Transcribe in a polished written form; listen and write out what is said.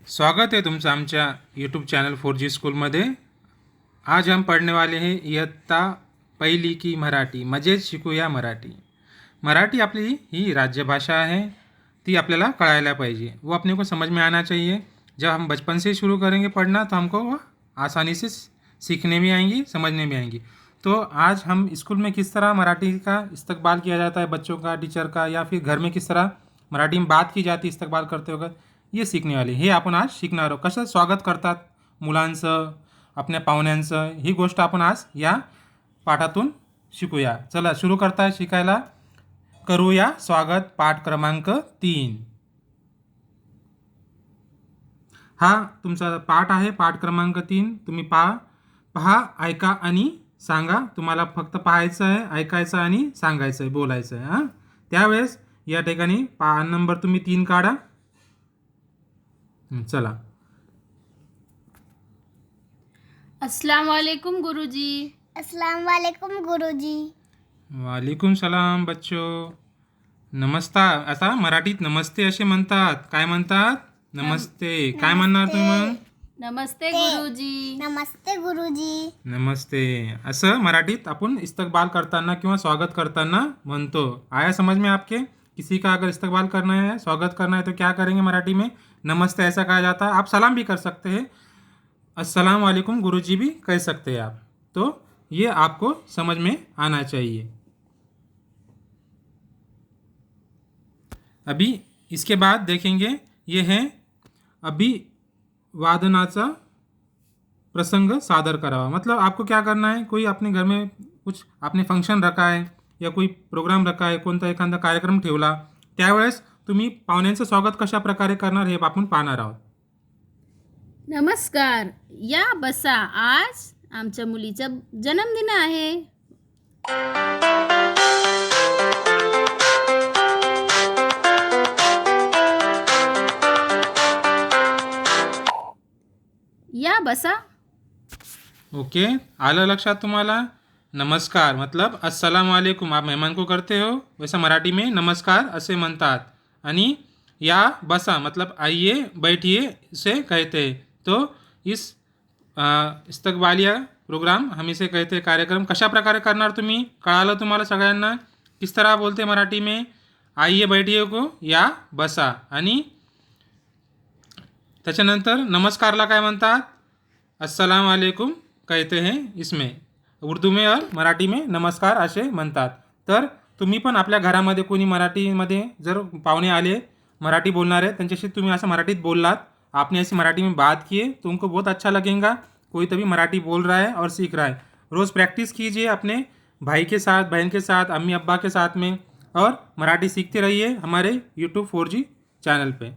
स्वागत है तुमचं आमच्या यूट्यूब चैनल 4G स्कूल में। आज हम पढ़ने वाले हैं इयत्ता पहिली की मराठी। मजेत शिकूया मराठी। मराठी आपली ही राज्यभाषा है, ती आपल्याला कळायला पाहिजे, वो अपने को समझ में आना चाहिए। जब हम बचपन से शुरू करेंगे पढ़ना तो हमको वो आसानी से सीखने भी आएंगी, समझने भी आएंगी। तो आज हम स्कूल में किस तरह मराठी का इस्तकबाल किया जाता है, बच्चों का, टीचर का, या फिर घर में किस तरह मराठी में बात की जाती इस्तकबाल करते वक्त, ये शिकणे वाले हे आपण आज शिकणार आहोत। कसं स्वागत करतात मुलांचं, आपल्या पाहुण्यांचं, ही गोष्ट आपण आज या पाठातून शिकूया। चला सुरू करता शिकायला। करूया स्वागत पाठ क्रमांक 3। हा तुमचा पाठ आहे, पाठ क्रमांक 3। तुम्ही पहा, ऐका आणि सांगा। तुम्हाला फक्त पाहायचं आहे, ऐकायचं आणि सांगायचं आहे, बोलायचं आहे। हां, त्यावेळेस या ठिकाणी पान नंबर तुम्ही 3 काढा। चला। अस्सलाम वालेकुम गुरुजी। अस्सलाम वालेकुम गुरुजी। वालेकुम सलाम बच्चो। नमस्कार आता मराठीत नमस्ते असे म्हणतात। काय म्हणतात? नमस्ते। काय म्हणणार तुम्ही मग? नमस्ते गुरुजी। नमस्ते गुरुजी। नमस्ते असं मराठीत आपण इस्तकबाल करताना किंवा स्वागत करताना म्हणतो। आया समझ में आपके? किसी का अगर इस्तकबाल करना है, स्वागत करना है तो क्या करेंगे मराठी में? नमस्ते ऐसा कहा जाता है। आप सलाम भी कर सकते हैं, अस्सलाम वालेकुम गुरुजी भी कह सकते हैं आप। तो ये आपको समझ में आना चाहिए। अभी इसके बाद देखेंगे ये है अभिवादनाचा प्रसंग सादर करावा। मतलब आपको क्या करना है, कोई अपने घर में कुछ आपने फंक्शन रखा है या कोई प्रोग्राम रखा आहे, कोणता एखादा कार्यक्रम ठेवला, त्यावेळेस तुम्ही पाहुण्यांचं स्वागत कशा प्रकारे करणार हे आपण पाहणार आहोत। नमस्कार, या बसा, आज आमच्या मुलीचा जन्मदिन आहे। या बसा। ओके, आलं लक्षात तुम्हाला? नमस्कार मतलब अस्सलाम वालेकुम, आप मेहमान को करते हो, वैसा मराठी में नमस्कार असे म्हणतात। आणि या बसा मतलब आइए बैठिए से कहते हैं। तो इस इस्तकबालिया प्रोग्राम हम इसे कहते हैं। कार्यक्रम कशा प्रकारे करणार तुम्ही? कळालं तुम्हाला सगळ्यांना? किस तरह बोलते मराठी में? आइए बैठिए को या बसा। आणि त्याच्यानंतर नमस्कारला काय म्हणतात? अस्सलाम वालेकुम कहते हैं इसमें, उर्दू में और मराठी में नमस्कार असे म्हणतात। तर तुम्ही पण आपल्या घरामध्ये कोणी मराठीमध्ये जर पाहुणे आले मराठी बोलणारे, त्यांच्याशी तुम्ही असं मराठीत बोललात, आपने ऐसी मराठी में बात किए तो उनको बहुत अच्छा लगेगा। कोई तभी मराठी बोल रहा है और सीख रहा है। रोज़ प्रैक्टिस कीजिए अपने भाई के साथ, बहन के साथ, अम्मी अब्बा के साथ में, और मराठी सीखते रहिए हमारे यूट्यूब 4G चैनल पे।